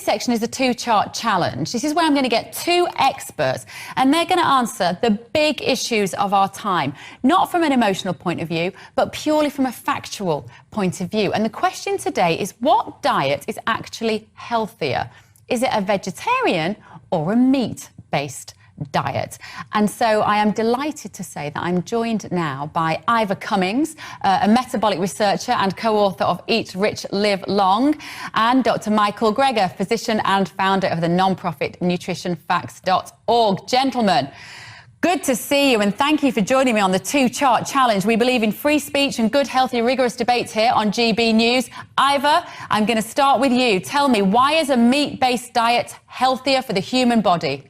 section is a two-chart challenge. This is where I'm going to get two experts, and they're going to answer the big issues of our time, not from an emotional point of view, but purely from a factual point of view. And the question today is, what diet is actually healthier? Is it a vegetarian or a meat-based diet? And so I am delighted to say that I'm joined now by Ivor Cummins, a metabolic researcher and co-author of Eat Rich, Live Long, and Dr. Michael Greger, physician and founder of the non-profit nutritionfacts.org. Gentlemen, good to see you, and thank you for joining me on the two-chart challenge. We believe in free speech and good, healthy, rigorous debates here on GB News. Ivor, I'm going to start with you. Tell me, why is a meat-based diet healthier for the human body?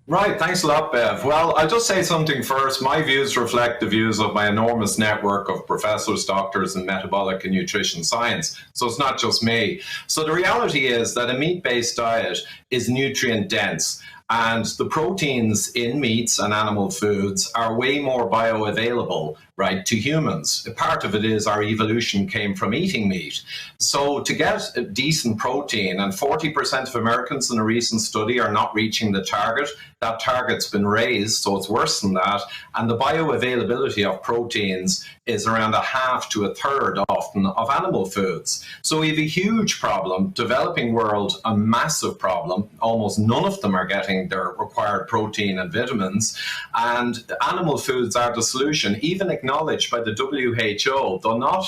Right, thanks a lot, Bev. Well, I'll just say something first. My views reflect the views of my enormous network of professors, doctors in metabolic and nutrition science. So it's not just me. So the reality is that a meat-based diet is nutrient dense. And the proteins in meats and animal foods are way more bioavailable, right, to humans. Part of it is our evolution came from eating meat. So to get a decent protein, and 40% of Americans in a recent study are not reaching the target. That target's been raised, so it's worse than that. And the bioavailability of proteins is around a half to a third often of animal foods. So we have a huge problem, developing world, a massive problem. Almost none of them are getting their required protein and vitamins. And animal foods are the solution, even acknowledged by the WHO, though not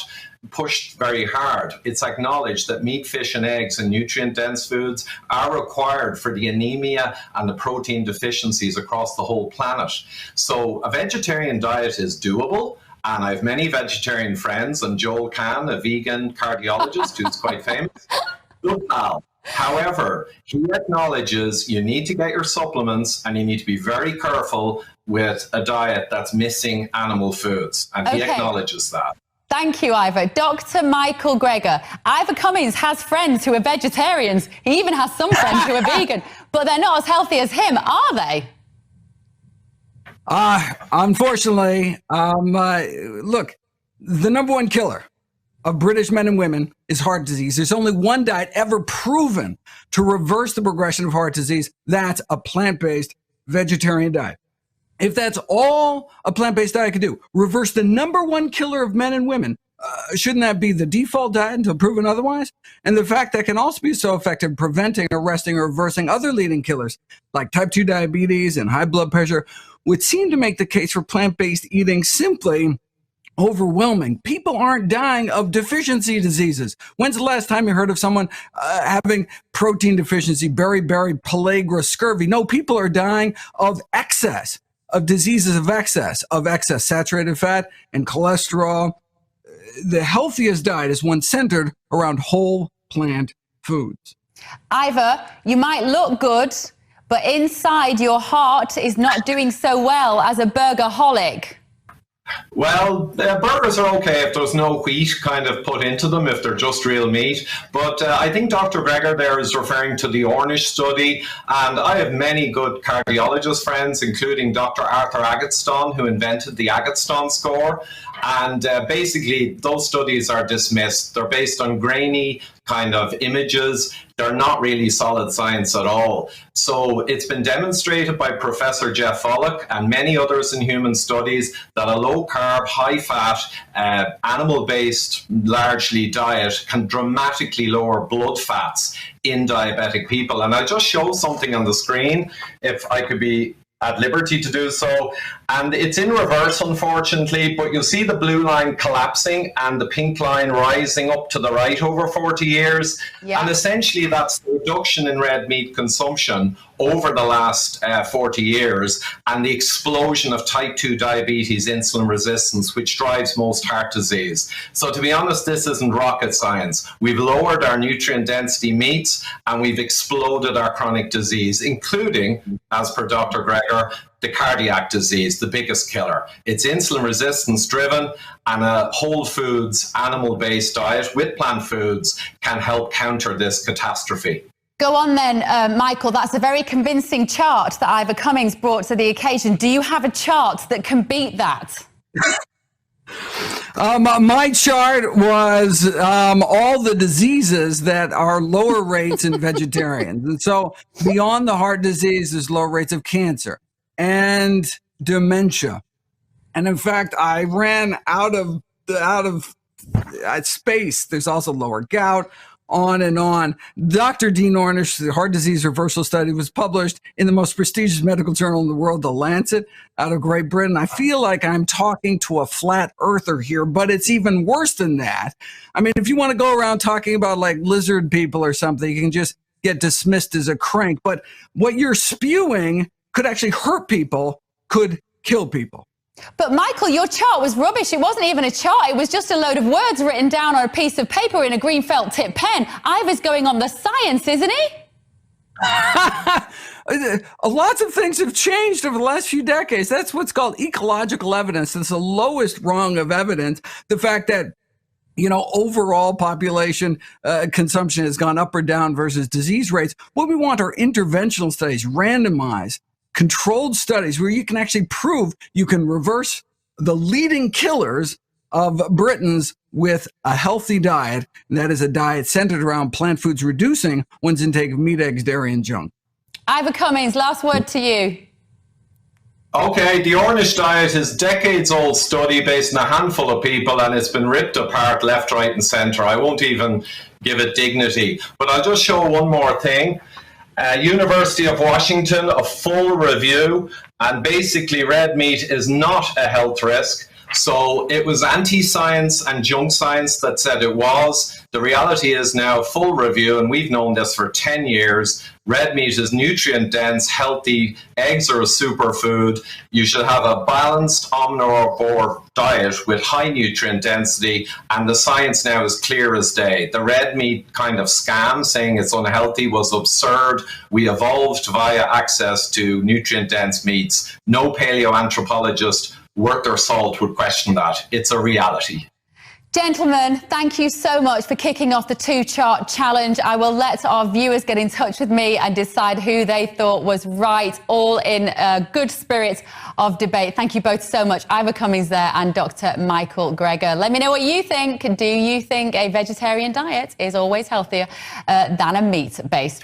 pushed very hard. It's acknowledged that meat, fish and eggs and nutrient-dense foods are required for the anemia and the protein deficiencies across the whole planet. So a vegetarian diet is doable. And I have many vegetarian friends, and Joel Kahn, a vegan cardiologist who's quite famous. Good pal. However, he acknowledges you need to get your supplements and you need to be very careful with a diet that's missing animal foods. And he acknowledges that. Thank you, Ivor. Dr. Michael Greger. Ivor Cummins has friends who are vegetarians. He even has some friends who are vegan, but they're not as healthy as him, are they? Unfortunately, look, the number one killer of British men and women is heart disease. There's only one diet ever proven to reverse the progression of heart disease. That's a plant-based vegetarian diet. If that's all a plant-based diet can do, reverse the number one killer of men and women, shouldn't that be the default diet until proven otherwise? And the fact that can also be so effective in preventing, arresting, or reversing other leading killers like type 2 diabetes and high blood pressure would seem to make the case for plant-based eating simply overwhelming. People aren't dying of deficiency diseases. When's the last time you heard of someone having protein deficiency, beriberi, pellagra, scurvy? No, people are dying of excess, of diseases of excess saturated fat and cholesterol. The healthiest diet is one centered around whole plant foods. Ivor, you might look good, but inside your heart is not doing so well as a burgerholic. Well, burgers are okay if there's no wheat kind of put into them, if they're just real meat. But I think Dr. Greger there is referring to the Ornish study. And I have many good cardiologist friends, including Dr. Arthur Agatston, who invented the Agatston score. And basically, those studies are dismissed. They're based on grainy kind of images. They're not really solid science at all. So it's been demonstrated by Professor Jeff Volek and many others in human studies that a low-carb, high-fat, animal-based, largely diet can dramatically lower blood fats in diabetic people. And I'll just show something on the screen, if I could be at liberty to do so. And it's in reverse, unfortunately, but you'll see the blue line collapsing and the pink line rising up to the right over 40 years. Yeah. And essentially that's the reduction in red meat consumption over the last 40 years and the explosion of type 2 diabetes, insulin resistance, which drives most heart disease. So to be honest, this isn't rocket science. We've lowered our nutrient density meats and we've exploded our chronic disease, including, as per Dr. Greger, the cardiac disease, the biggest killer. It's insulin resistance driven, and a whole foods, animal-based diet with plant foods can help counter this catastrophe. Go on then, Michael. That's a very convincing chart that Ivor Cummins brought to the occasion. Do you have a chart that can beat that? My chart was all the diseases that are lower rates in vegetarians. And so beyond the heart disease, there's lower rates of cancer and dementia. And in fact, I ran out of space. There's also lower gout, on and on. Dr. Dean Ornish, the heart disease reversal study, was published in the most prestigious medical journal in the world, The Lancet, out of Great Britain. I feel like I'm talking to a flat earther here, but it's even worse than that. I mean, if you want to go around talking about like lizard people or something, you can just get dismissed as a crank. But what you're spewing could actually hurt people, could kill people. But Michael, your chart was rubbish. It wasn't even a chart. It was just a load of words written down on a piece of paper in a green felt tip pen. Ivor's going on the science, isn't he? Lots of things have changed over the last few decades. That's what's called ecological evidence. It's the lowest rung of evidence. The fact that, you know, overall population consumption has gone up or down versus disease rates. What we want are interventional studies, randomized, controlled studies where you can actually prove you can reverse the leading killers of Britons with a healthy diet. And that is a diet centered around plant foods, reducing one's intake of meat, eggs, dairy, and junk. Ivor Cummins, last word to you. Okay, the Ornish diet is a decades-old study based on a handful of people, and it's been ripped apart left, right, and centre. I won't even give it dignity, but I'll just show one more thing. University of Washington, a full review, and basically red meat is not a health risk. So it was anti-science and junk science that said it was. The reality is now full review, and we've known this for 10 years. Red meat is nutrient dense, healthy. Eggs are a superfood. You should have a balanced omnivore diet with high nutrient density, and the science now is clear as day. The red meat kind of scam saying it's unhealthy was absurd. We evolved via access to nutrient dense meats. No paleoanthropologist worth their salt would question that. It's a reality. Gentlemen, thank you so much for kicking off the two-chart challenge. I will let our viewers get in touch with me and decide who they thought was right, all in a good spirit of debate. Thank you both so much. Ivor Cummins there and Dr. Michael Greger. Let me know what you think. Do you think a vegetarian diet is always healthier than a meat-based?